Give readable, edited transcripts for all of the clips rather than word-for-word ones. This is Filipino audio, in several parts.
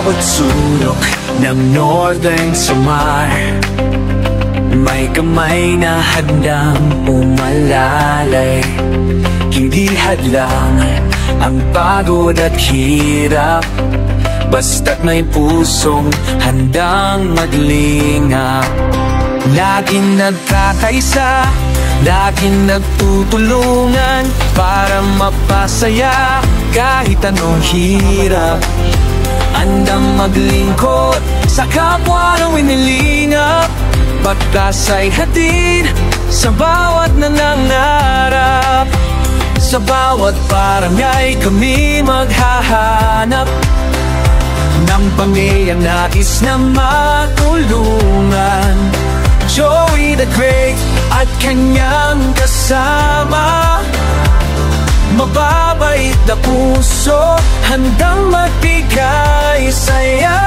bawat sulok ng northern samar, may kamay na handang umalalay. Hindi hadlang ang pagod at hirap, basta't may pusong handang maglingap. Laging nagkakaisa, laging nagtutulungan para mapasaya kahit anong hirap. Andang maglingkod sa kapwa ng winilingap, pagkasay hatid sa bawat nangangarap. Sa bawat barangay kami maghahanap ng pamilyang nais na matulungan. Joey the Great at kanyang kasama, mababait na puso, handang magbigay saya.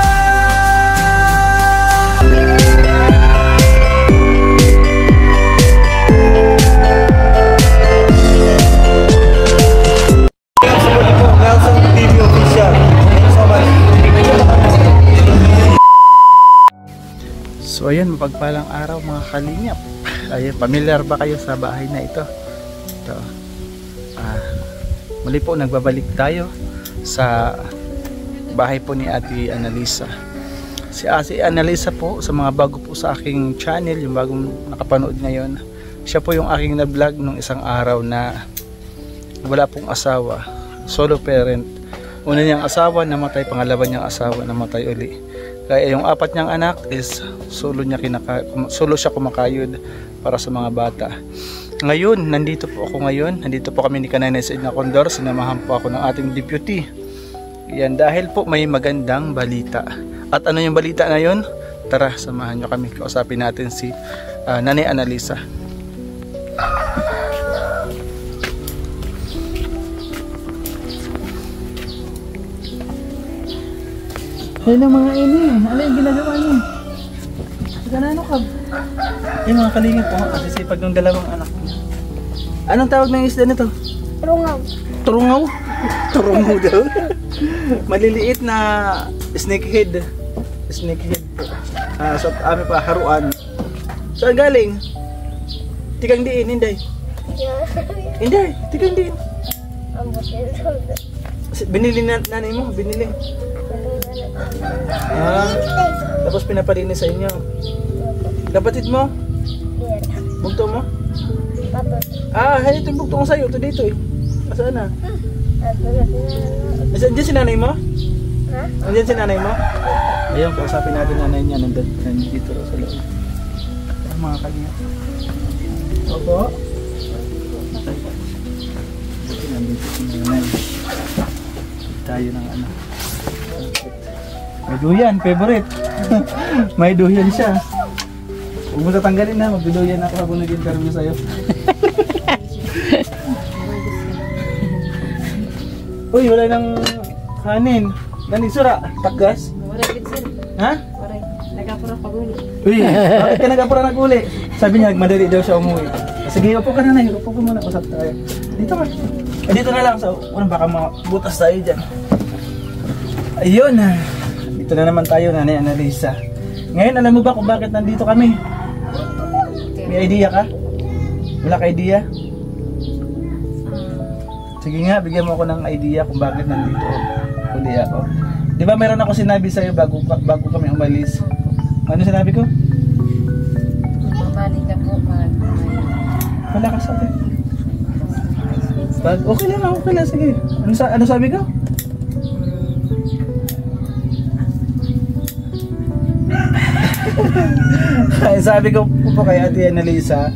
Nelson TV Official. So ayan, mapagpalang araw mga kalingap. Ayan, familiar ba kayo sa bahay na ito? Ito. Muli po nagbabalik tayo sa bahay po ni Ate Annalisa. Si Ate Annalisa po, sa mga bago po sa aking channel, yung bagong nakapanood ngayon, siya po yung aking na-vlog nung isang araw na wala pong asawa, solo parent. Una niyang asawa namatay, pangalawa niyang asawa namatay uli. Kaya yung apat niyang anak is solo siya kumakayod para sa mga bata. Ngayon, nandito po kami ni Kanay Said na Condor. Sinamahan po ako ng ating deputy. Yan, dahil po may magandang balita. At ano yung balita na yun? Tara, samahan nyo kami. Kausapin natin si Nanay Annalisa. Hello mga ini, ano yung ginagawa niyo? Ganano ka? Yung mga kalingap po, kasi sipag ng dalawang anak niya. Anong tawag ng isda nito? Turungaw. Turungaw? Turungaw daw. Maliliit na snakehead. Snakehead po. So amin pa, haruan. Saan galing? Tikang diin, Inday. Inday, tikang diin. Binili na nanay mo, binili. Tapos pinapalinis sa inyo. Kapatid mo? Bugto mo? Ito yung bugto ko sa'yo. Ito dito eh. Asaan na? Andiyan si nanay mo? Andiyan si nanay mo? Ayun, kausapin natin nanay niya. Nandito sa loob. Mga kanya. Opo. Nandito si nanay. Tayo ng anak. May duyan, favorite. May duyan siya. Huwag mo tatanggalin na, magduduyan ako habang nag-interview sa'yo. Uy, wala nang kanin. Nanisura, takgas. Ha? Nagapura pag-uli. Uy, bakit ka nagapura nag-uli? Sabi niya, madali daw siya umuwi. Sige, upo ka na na, upo ka muna, usap tayo. Dito ka. Dito na lang, baka mabutas tayo dyan. Ayun, dito na naman tayo, Nanay Annalisa. Ngayon, alam mo ba kung bakit nandito kami? May idea ka? Wala ka idea? Sige nga, bigyan mo ako ng idea kung bakit nandito uli ako. Di ba meron ako sinabi sa'yo bago kami umalis? Ano sinabi ko? Mabalik na po, Wala ka sabi. Okay lang, sige. Ano sabi ko? Sabi ko po kay Ate Annalisa,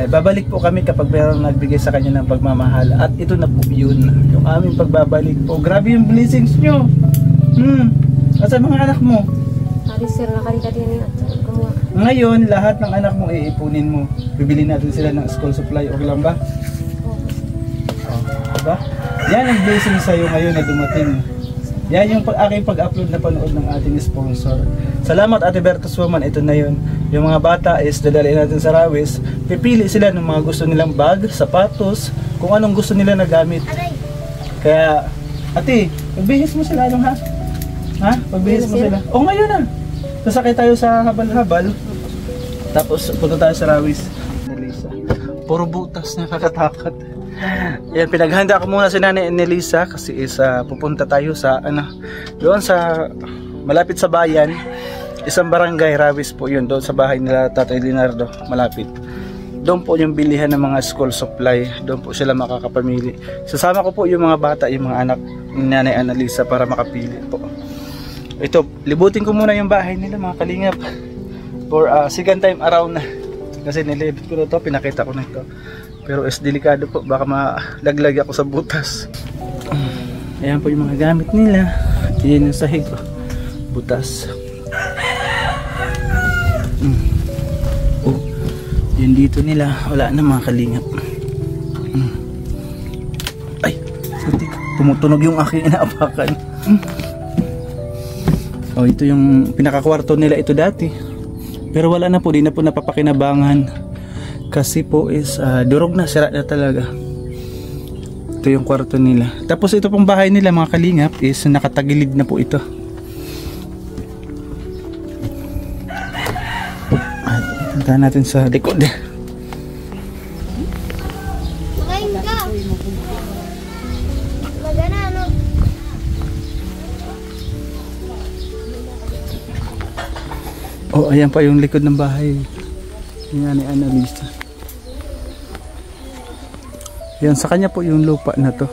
babalik po kami kapag mayroong nagbigay sa kanya ng pagmamahal. At ito na po yun, yung aming pagbabalik po. Grabe yung blessings nyo. At sa mga anak mo? Sir, nakarikadin at kumuha. Ngayon, lahat ng anak mo iipunin mo. Bibili natin sila ng school supply. Okay lang ba? Diba? Yan ang blessing sa'yo ngayon na dumating. Yan yung aking pag-upload na panood ng ating sponsor. Salamat Ate Bertus Woman, ito na yun. Yung mga bata is dadalhin natin sa Rawis. Pipili sila ng mga gusto nilang bag, sapatos, kung anong gusto nila na gamit. Kaya, ate, magbihis mo sila ha? Ha? Pagbihis mo sila. O ngayon na. Sasakay tayo sa habal-habal. Tapos punta tayo sa Rawis. Nelisa. Puro butas na kakatakot. Yan, pinaghanda ko muna si Nanay Nelisa kasi pupunta tayo sa doon sa malapit sa bayan. Isang barangay, Rawis po yun. Doon sa bahay nila Tatay Leonardo, malapit. Doon po yung bilihan ng mga school supply. Doon po sila makakapamili. Sasama ko po yung mga bata, yung mga anak ni Nanay Annalisa para makapili po. Ito, libutin ko muna yung bahay nila mga kalingap. For second time around na. Kasi nilibot ko na ito, pinakita ko na ito. Pero delikado po, baka malaglag ako sa butas. Ayan po yung mga gamit nila. Yan yung sahig ko. Butas. Oh, yun dito nila. Wala na mga kalingap. Ay, tumutunog yung aking inaapakan. Oh, ito yung pinakakwarto nila ito dati. Pero wala na po, di na po napapakinabangan. Kasi po is durog na, sira na talaga. Ito yung kwarto nila. Tapos ito pong bahay nila mga kalingap is nakatagilid na po ito. At punta natin sa likod. Oh, ayan pa yung likod ng bahay ni Annalisa. Yan, sa kanya po yung lupa na to.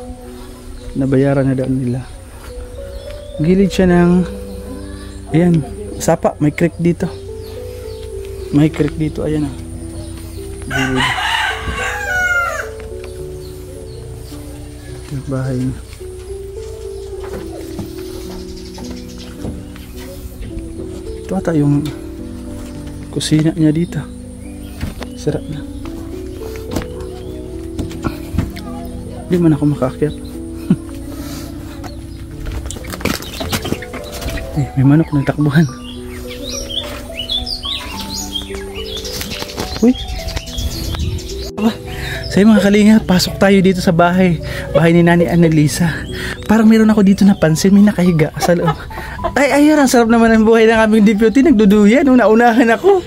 Nabayaran na daw nila. Gilid siya ng ayan, sapa, may creek dito. May creek dito, ayan ah. Gilid. Yung bahay niya. Ito ata yung kusina niya dito. Sarap na. Hindi man ako makaakyat. May manok na takbuhan. Uy. Sa mga kalinga, pasok tayo dito sa bahay. Bahay ni Nanay Annalisa. Parang meron ako dito napansin, may nakahiga sa loob. Ay, ayun, ang sarap naman ang buhay ng aming deputy. Nagduduyan, nung naunahan ako.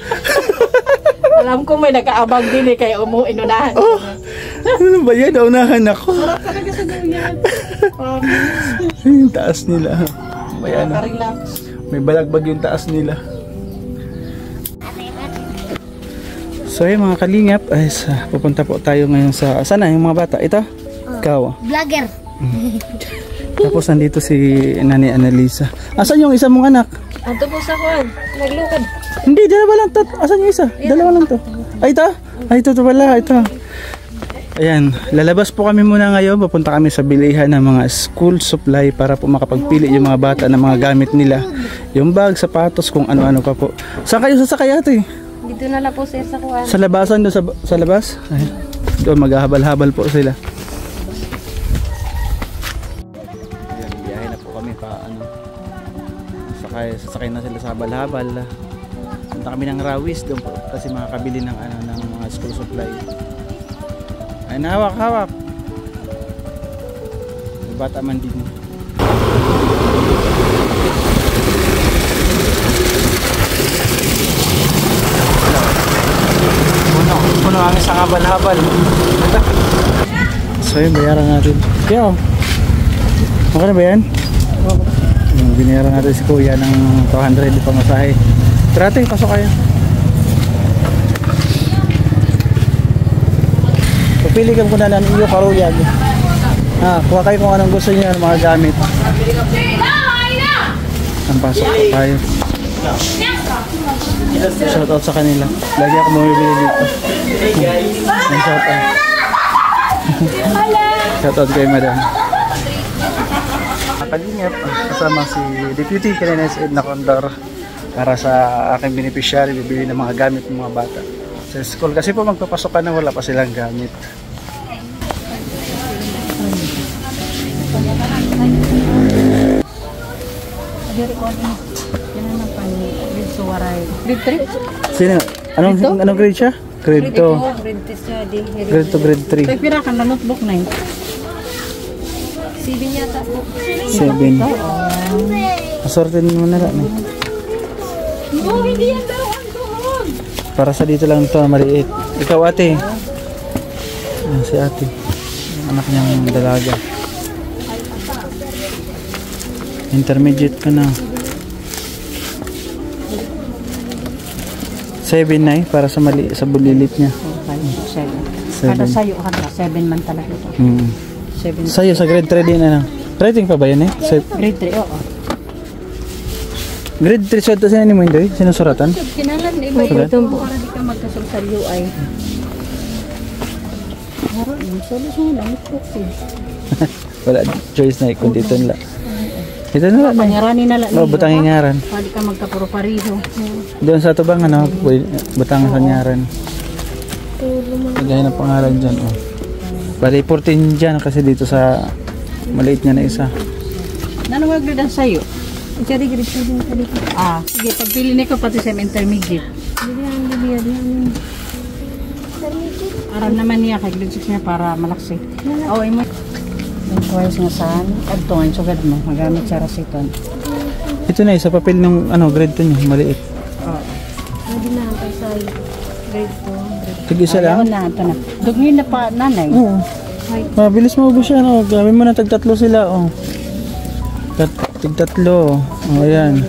Alam ko may nakaabang din eh, kaya inunahan. Oh, ano ba yan? Naunahan ako. Sarap talaga sa duyan. Yung taas nila. May Relax. may balagbag yung taas nila. So yung mga kalingap, ay pupunta po tayo ngayon sa, sana yung mga bata? Ito? Ikaw? Vlogger. Tapos nandito si Nanay Annalisa. Asan yung isa mong anak? Anto po sa kuwan, naglukad. Hindi, dalawa lang to. Asan yung isa? Dalawa lang to. Ay, ito? Ay, ito pala. Ito. Ayan, lalabas po kami muna ngayon. Papunta kami sa bilihan ng mga school supply para po makapagpili yung mga bata ng mga gamit nila. Yung bag, sapatos, kung ano-ano pa po. Saan kayo sasakay ate? Dito na lang po sir sa kuwan. Sa labasan doon sa labas? Ay, doon maghahabal-habal po sila. Ayan, biyahe na po kami pa sasakay na sila sa habal-habal. Punta kami ng Rawis doon po kasi makakabili ng ng mga school supply. Ay, hawak. May bata man din. Puno ang isang habal-habal. So yun, bayaran natin. Kaya, okay na ba yan? Binayaran natin si Kuya ng 200 pamasahe. Trate, pasok kayo. Pupili ka muna ng iyo karuyag. Kuha kayo kung anong gusto niyo ng mga gamit. Ang pasok po tayo. Shoutout sa kanila. Lagi ako bumibili dito. Shoutout. Shoutout kay madam. Kalingap, kasama si Deputy Kalenes Edna Condor para sa aking beneficiary, bibili ng mga gamit ng mga bata sa school. Kasi po magpapasok ka na wala pa silang gamit. Grade 3? Sino? Anong grade siya? Grade 2. Grade 2, grade 3. Tay pira kan na notebook na yun. 7 yata po. 7. Pasortin mo na lang. Oh, hindi yan daw ang doon. Para sa dito lang to, maliit. Ikaw ate. Ayan, si ate. Anak niyang dalaga. Intermediate ka na. 7 na para sa mali sa bulilit niya. Okay, 7. Kada sa'yo, 7 man talaga ito. 7. Sa'yo sa grade 3 din ano? Rating pa ba yan eh? Grade 3, oo. Grade 3 sa sinin mo hindi? Sinusuratan? Kinalan, iba Okay. ito po. Para di ka magkasal sa UI. Solusyon lang, Wala choice na kundi ito nila. Ito na lang. Panyarani na lang. Oh, butang hingaran. Para di ka magkapuro-pariho. Doon sa tubang ano, butang hingaran. Lagay ng pangalan dyan. Oh. Bali 14 dyan kasi dito sa maliit niya na isa. Nanong grade ang sa'yo? Grade 7. Sige, pagpili niko pati sa intermediate. Aram naman niya kay grade 6 niya para malaksi. Oo, imo. Yung twice nga saan, adtuan sugad mo, magamit sa rasiton. Ito na isa papel ng ano grade 2 niya, maliit. Oo. Hindi na ang sa grade 2. Tig-isa lang? Na, ito na. Dugin na pa nanay. Oo. Mabilis mo ubos yan. Oh. Gawin mo na tag-tatlo sila. Oh. Tig-tatlo. Oh, ayan.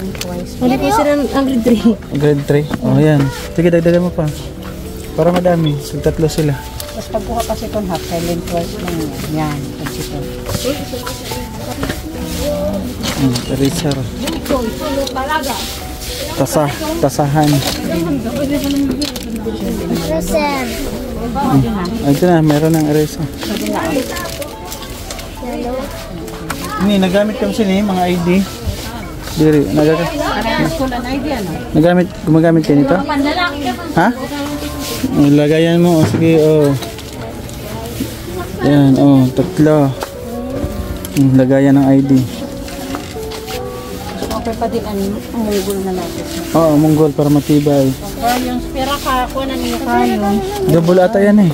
Hindi po sila ang grade 3. Grade 3. Oh, ayan. Sige, dagdagan mo pa. Para madami. Tag-tatlo sila. Tapos pagkuha pa si Ton half, silent twice lang yan. Pagsiton. Eraser. Tasahan. Ito na, meron ng eraser. Ini, nagamit kami sila mga ID. Diri, gumagamit kayo nito? Ha? Lagayan mo, sige, yan, tatlo. Lagayan ng ID. Okay pa din ang munggol na natin. Oo, munggol para matibay. Yung spera ka, kuha na niyo kayo. Double ata yan eh.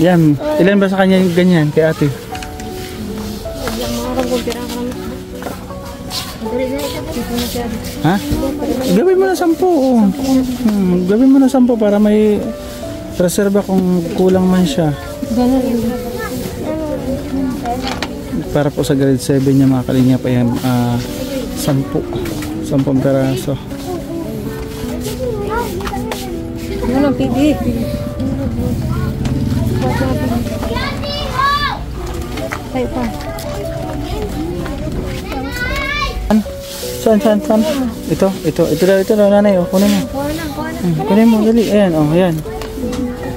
Yan, ilan ba sa kanya yung ganyan kay ate? Ha? Gawin mo na 10. Gawin mo na 10 para may reserva kung kulang man siya. Para po sa grade 7 niya mga kalinya pa yan 10 peraso. Ano ang pili? Ay pa. Saan? Ito daw nanay, kunin mo. Kunin mo, dali. Ayan, ayan.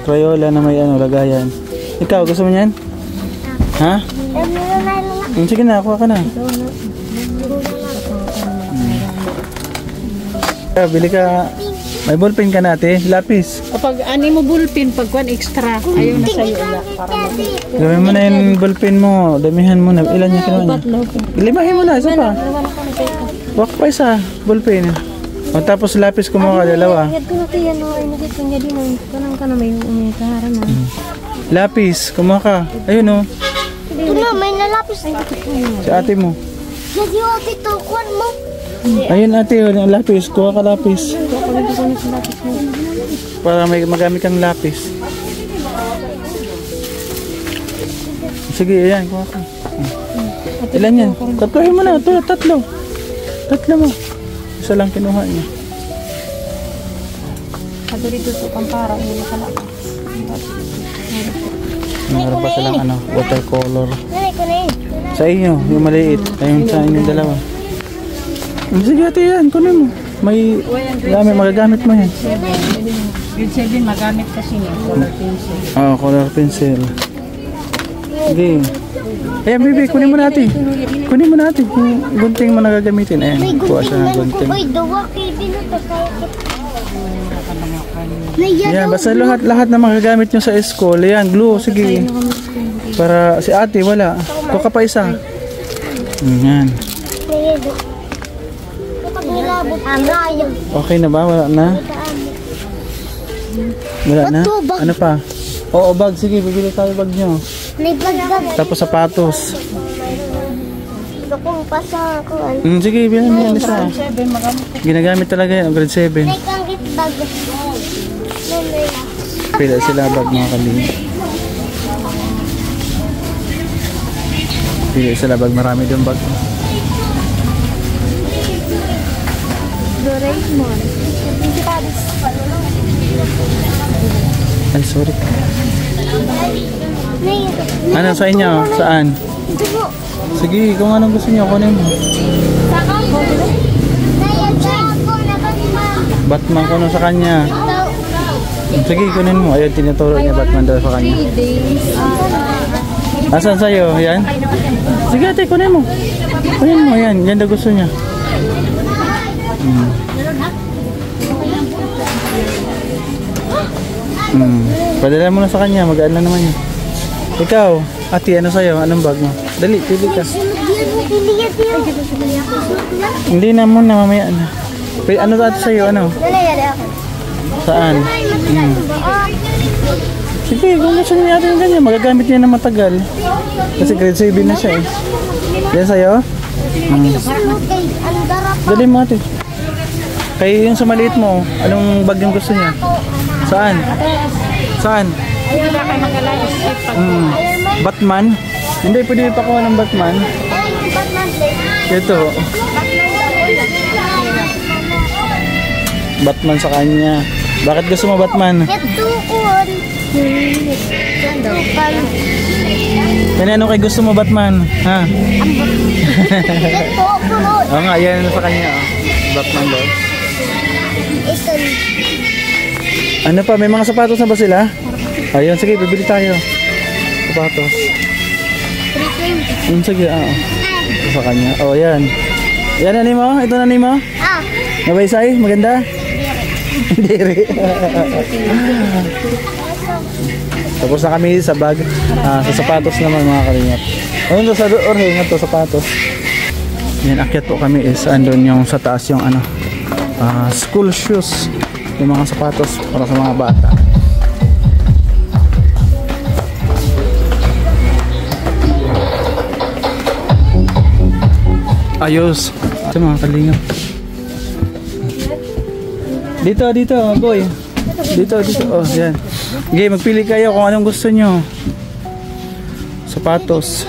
Crayola na may lagayan. Ikaw, gusto mo yan? Ha? Sige na, kuha ka na. Bili ka, may ballpen ka natin, lapis. Kapag ani mo ballpen, pagkuhan extra, ayaw na sa'yo ula. Gawin mo na yung ballpen mo, damihan mo na. Ilan niya kinuha niya? Limahin mo na, isa pa. Wak pa isa, ballpen. O tapos lapis kumuha ka, dalawa. Lapis, kumuha ka. Ayun o. May nalapis. Si ate mo. Jadi ate to, kuan mo. Ayun ate, yung lapis. Kuha ka lapis. Para may magamit kang lapis. Sige, ayan, kuha ka. Ilan yan? Tatlohin mo na. Tatlo mo. Isa lang kinuha niya. Sabi dito ito pang para, hindi nakalaka. Meron pa silang watercolor. Nanay ko na yun. Sa inyo, yung maliit. Ayun sa inyong dalawa. Sige ate yan, kunin mo. May magagamit mo yan. Grade 7 magamit kasi niya, color pencil. Color pencil. Sige. Ayan, baby, kunin mo natin. Kunin mo natin kung gunting mo nagagamitin. Ayan, kuha siya ng gunting. Uy, dawa kayo din ito. Ayan, basta lahat na magagamit nyo sa school. Ayan, glue, sige. Para si ate, wala. Kuha ka pa isa. Ayan. Okay na ba? Wala na? Wala na? Ano pa? Oo, bag. Sige, bibili tayo bag nyo. May bag. Tapos sapatos. Gusto kong pasa ko. Sige, bilhin mo yan isa. 7, magamit. Ginagamit talaga yan, grade 7. Nay kang bag. Nanay. Pila sila bag mga kalingap. Pila sila bag, marami doon bag. Doraemon. Ay, sorry. Nay. Ano sa inyo? Saan? Dugo. Sige, kung anong gusto niyo, kunin mo. Saka ko. Nay, ako na Batman. Batman kunin sa kanya. Sige, kunin mo. Ayun, tinuturo niya Batman daw sa kanya. Asan sa'yo? Yan? Sige, ate, kunin mo. Kunin mo, yan. Yan daw gusto niya. Padala mo na sa kanya. Magaan na naman yun. Ikaw, ate, ano sa'yo? Anong bag mo? Dali, pili ka. Hindi na muna, mamaya na. Ano ate sa'yo? Ano? Saan? Sige, kung gusto niya natin yung ganyan, magagamit niya na matagal. Kasi grade 7 na siya eh. Yan sa'yo? Dali mo ate. Kaya yung sa maliit mo, anong bag yung gusto niya? Saan? Saan? Ayun na kayo mag-alayos. Batman? Hindi, pwede pa kuha ng Batman. Ito. Batman sa kanya. Bakit gusto mo Batman? Kaya ano kay gusto mo Batman? Ha? Oo nga, yan sa kanya. Batman daw. Ano pa, may mga sapatos na ba sila? Ayun, sige, bibili tayo. Sapatos. Sige, sa kanya. Oh, yan. Yan na mo? Ito na mo? Nabaysay? Maganda? Diri. Tapos na kami sa bag. Sa sapatos naman mga kalingap. Ayun sa orhe nga to sapatos. Yan, akyat po kami is andun yung sa taas yung ano, school shoes. Yung mga sapatos para sa mga bata. Ayos. Ito mga kalingap. Dito, boy. Dito. Oh, yan. Okay, magpili kayo kung anong gusto nyo. Sapatos.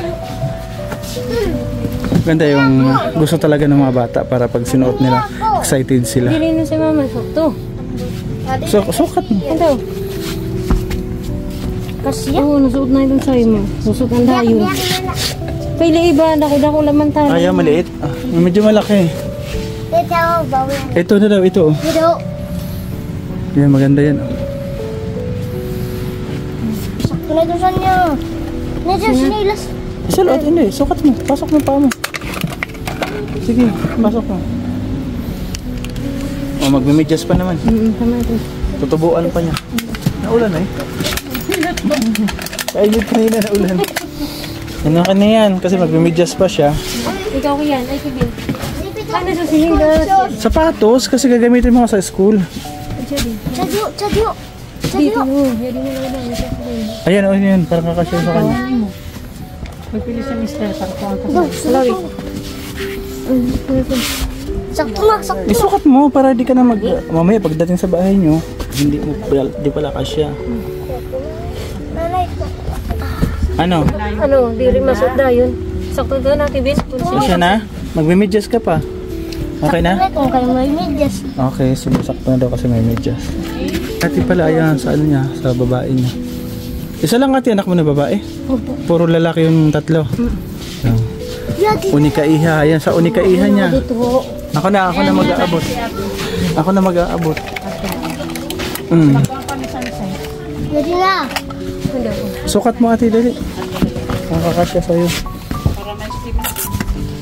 Ganda yung gusto talaga ng mga bata para pag sinuot nila, excited sila. Hindi na si mama. Sakto. Sukat mo. Ito. Kasi oo, nasuot na itong sa'yo mo. Nasuot ang dayon. Pili iba, dako laman tayo. Ayaw, maliit. Medyo malaki. Ito na daw, ito. Yan, maganda yan. Sakto na doon sa niya. Medyo sinilas. Isalot, hindi. Sukat mo. Pasok mo pa mo. Sige, pasok mo. O, magmimidyas pa naman. Tama ito. Tutubuan pa niya. Naulan eh. Kainit kanina naulan. Ano ka na yan? Kasi magmimidyas pa siya. Ikaw ko yan. Ay, sige. Ano sa sinilas? Sapatos, kasi gagamitin mo sa school. Chadyo. Dito mo. Hindi mo lang. Ayan, o yun. Parang kakasya sa kanya. Magpili sa mister. Sakto ang kasal. Salawi. Sakto na. Isukat mo para di ka na mamaya pagdating sa bahay nyo, di pala kasya. Ano? Ano? Di rin masuot na yun. Sakto doon natin, Bin. Kasya na? Magmimidyas ka pa. Okay na? Kung kayo may medyas. Okay, sumusakto na daw kasi may medyas. Ati pala, ayan, sa ano niya, sa babae niya. Isa lang ati, anak mo na babae? Puro lalaki yung tatlo. Ayan. Unika iha, ayan, sa unika iha niya. Ako na mag-aabot. Ako na mag-aabot. Jadi na. Sukat mo ati, dali. Makakasya sa'yo.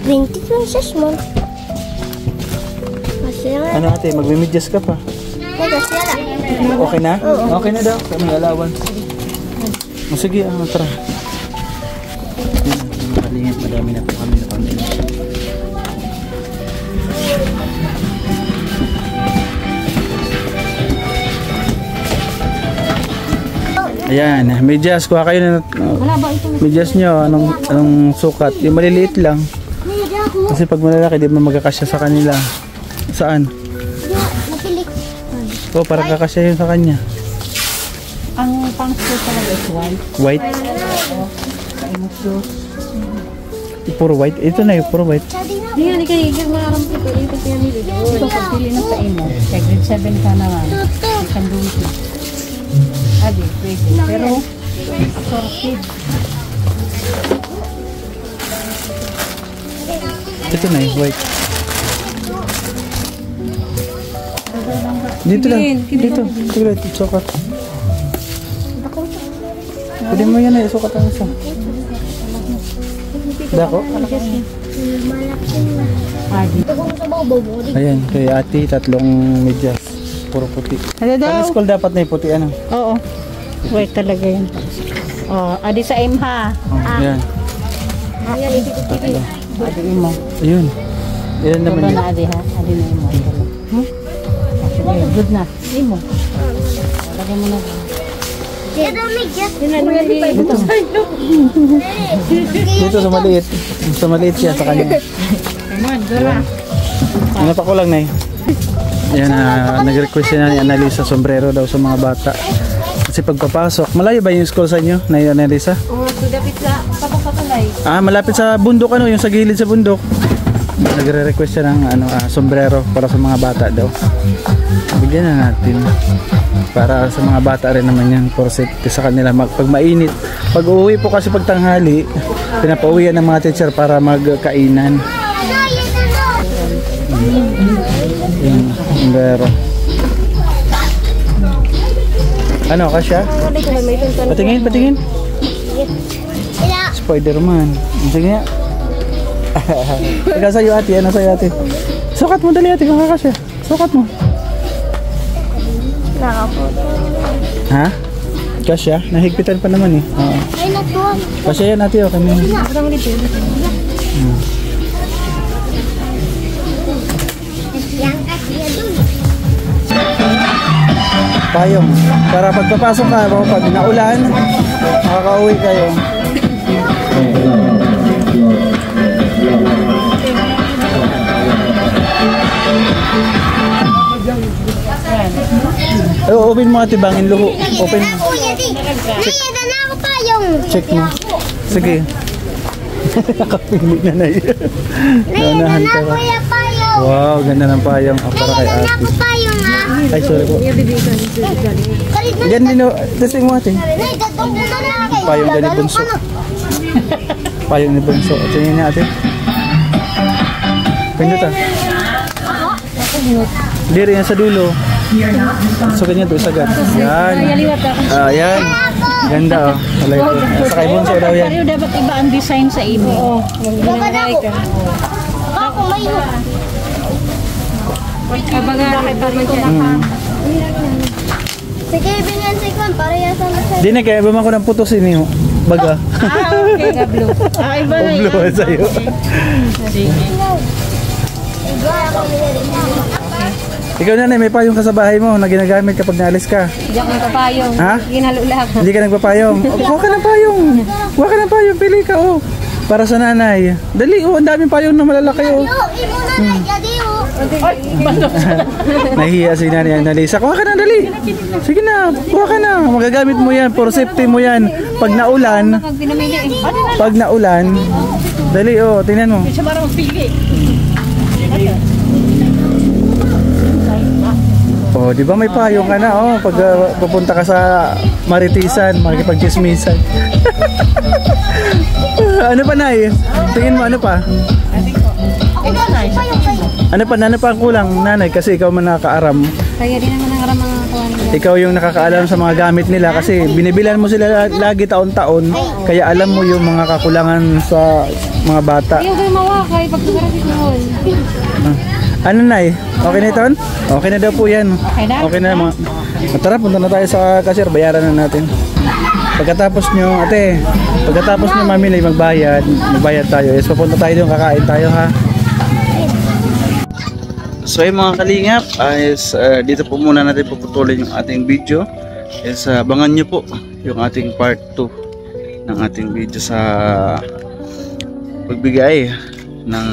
20 pesos mo. Ano ate, magmimidyas ka pa. Okay na? Okay na daw. Kami alawan. Sige, tara. Makalingit, madami na po kami na pamilya. Ayan, medyas. Kuha kayo na medyas nyo. Anong sukat? Yung maliliit lang. Kasi pag malalaki, di ba magkakasya sa kanila? Saan? Napilik. Oh, para kakasya yun sa kanya. Ang pang-school talaga is white. White? Sa imong shoes. Puro white? Ito na yung puro white. Hindi nga, hindi kayo maaram ito. Ito siya nila. Ito, pagpili na sa imo. Kaya grade 7 ka naman. Isang duty. Adi, pwede. Pero, assorted. Ito na yung white. Dito lang. Dito. Tignan, sukat. Pwede mo yan eh. Sukat ang isa. Dako? Adi. Ito kung sa babaw mo. Ayan, kay ate, 3 medyas. Puro puti. Ano daw? Sa school dapat na yung puti, ano? Oo. White talaga yan. Oh, adi sa imha. Oh, ayan. Adi imo. Ayun. Ayan naman Diba yun. na adi ha? Adi na imo. Sige, good na. Imo. Lagay mo na. Ito may gas. Dito sa maliit. Sa maliit siya sa kanya. Come on, Dora. Ano pa ko lang na Ayan, nag-request siya na ni Annalisa sombrero daw sa mga bata. Kasi pagpapasok, malayo ba yung school sa inyo, na Annalisa? Oo, so dapat sa papapatulay. Ah, malapit sa bundok, ano, yung sa gilid sa bundok. Nagre-request siya ng sombrero para sa mga bata daw. Bigyan na natin. Para sa mga bata rin naman yan, for safety sa kanila. Pag mainit, pag uuwi po kasi pag tanghali, pinapauwian ng mga teacher para magkainan. Yung sombrero. Ano, kasya? Patingin, patingin. Spider-Man. Sige nga. Ikaw sa'yo ate, ano sa'yo ate? Sukat mo dali ate kung kakasya. Sukat mo. Ha? Kasya? Nahigpitan pa naman eh. Oo. Ay, natuwan. Kasya yan ate, okay na. Yang kasya dun. Payong. Para pagpapasok ka, pag naulan, makakauwi kayo. Open mo ate bangin luho. Open mo. Kuya di. Kuya, dala ako payong. Check mo. Sige. Nakapili na na yun. Naunahan ka ba? Kuya, payong. Wow, ganda ng payong. Para kay Dala ate. ako payong ha. Ay, sorry po. Kalit na. Yan din o. Testing mo ate. Nay, datong mo na lang kayo. Payong gani bunso. Payong ni bunso. Tingnan niya ate. Pindot ah. Diri yan sa dulo. So ganyan to, sagad. Yan. Yan. Ganda oh. Alay po. Sa kay bunso daw yan. Pero dapat iba ang design sa imo. Baka na ako. Ako may Kabaga, sige, binyan si Kwan para yasan na sa. Di na kaya ba ko ng putusin niyo? Baga. okay, gablo. Iba na Oblo yan. sa'yo. Ikaw na may payong ka sa bahay mo na ginagamit kapag naalis ka. Hindi ako nagpapayong. Ha? Ginalulak. Hindi ka nagpapayong. Huwag ka ng payong. Huwag ka ng payong. Pili ka oh. Para sa nanay. Dali oh. Ang daming payong na malalaki oh. Imo na nagyadi o. Nahihiya si nanay Annalisa. Kuha ka na dali. Sige na. Kuha ka na. Magagamit mo yan. For safety mo yan. Pag naulan. Pag pinamili. Pag naulan. Dali oh. Tingnan mo. Siya marang pili. Oh, di ba may payong ka na oh pag pupunta ka sa Maritisan, makikipagchismisan. Ano pa nay? Tingin mo ano pa? Ano pa ang kulang nanay kasi ikaw man nakakaaram. Kaya din naman ang mga kuwan nila. Ikaw yung nakakaalam sa mga gamit nila kasi binibilan mo sila lagi taon-taon kaya alam mo yung mga kakulangan sa mga bata. Ayaw kayo mawakay pag tumarapit noon. Ano nay? Okay na ito? Okay na daw po yan. Okay na? Okay na mga. Tara, punta na tayo sa cashier. Bayaran na natin. Pagkatapos nyo, ate, pagkatapos nyo mamili, magbayad tayo. Yes, papunta tayo doon, kakain tayo ha. So yung mga kalingap, dito po muna natin puputulin yung ating video. Yes, abangan nyo po yung ating part 2 ng ating video sa pagbigay ng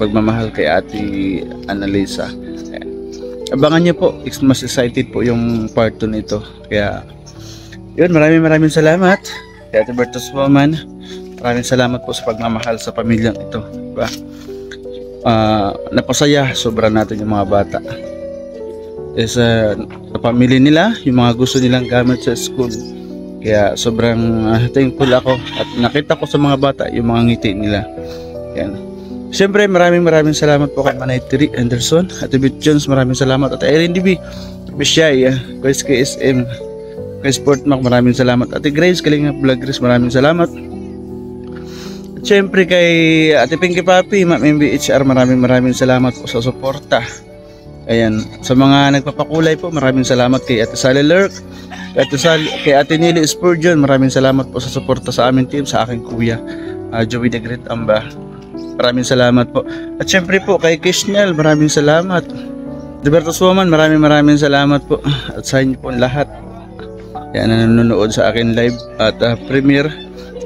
pagmamahal kay Ate Annalisa. Abangan niyo po, mas excited po yung part 2 nito. Kaya yun, maraming salamat kay Ate Bertus Woman. Maraming salamat po sa pagmamahal sa pamilyang ito, diba? Napasaya sobra natin yung mga bata sa pamilya nila, yung mga gusto nilang gamit sa school. Kaya sobrang thankful ako at nakita ko sa mga bata yung mga ngiti nila. Yan. Siyempre maraming salamat po kay Manay Terry Anderson, Ate Beth Jones, maraming salamat, at Erin DB, Bishay, Quest KSM, kay Sportmac, maraming salamat, Ate Grace Kalinga Vloggers, maraming salamat. At siyempre kay Ate Pinky Papi, Ma'am MBHR, maraming salamat po sa suporta. Ayan, sa mga nagpapakulay po, maraming salamat kay Ate Sally Lurk, kay Ate Nili Spurgeon, maraming salamat po sa suporta sa aming team, sa aking kuya Joey the Great Amba, maraming salamat po. At syempre po kay Kishnel, maraming salamat. Bertus Woman, maraming salamat po. At sa inyo po lahat yan na nanonood sa akin live at premiere,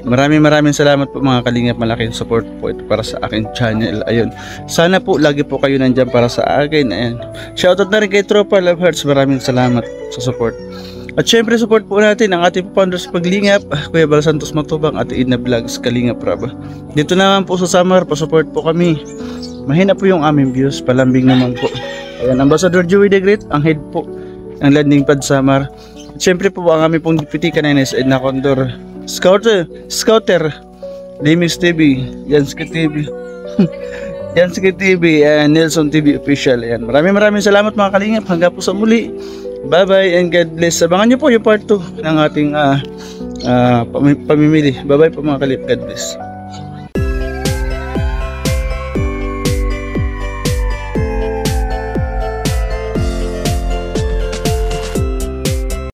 maraming salamat po mga kalingap. Malaking support po ito para sa akin channel. Ayun, sana po lagi po kayo nandyan para sa akin. Ayan, shoutout na rin kay Tropa Love Hearts, maraming salamat sa support. At syempre support po natin ang ating founders paglingap, Kuya Bal Santos Matubang, Ate Idna Vlogs, Kalingap Rab. Dito naman po sa summer, pa-support po kami. Mahina po yung aming views, palambing naman po. Ayan, Ambassador Joey the Great, ang head po ng landing pad summer. At syempre po ang aming pong deputy kanina, Edna Condor, Scouter, Limix TV, Janski TV, Janski TV, Nelson TV Official. Ayan, maraming salamat mga kalingap. Hanggang po sa muli. Bye bye and God bless. Abangan nyo po yung part 2 ng ating pamimili. Bye bye po mga kalingap. God bless.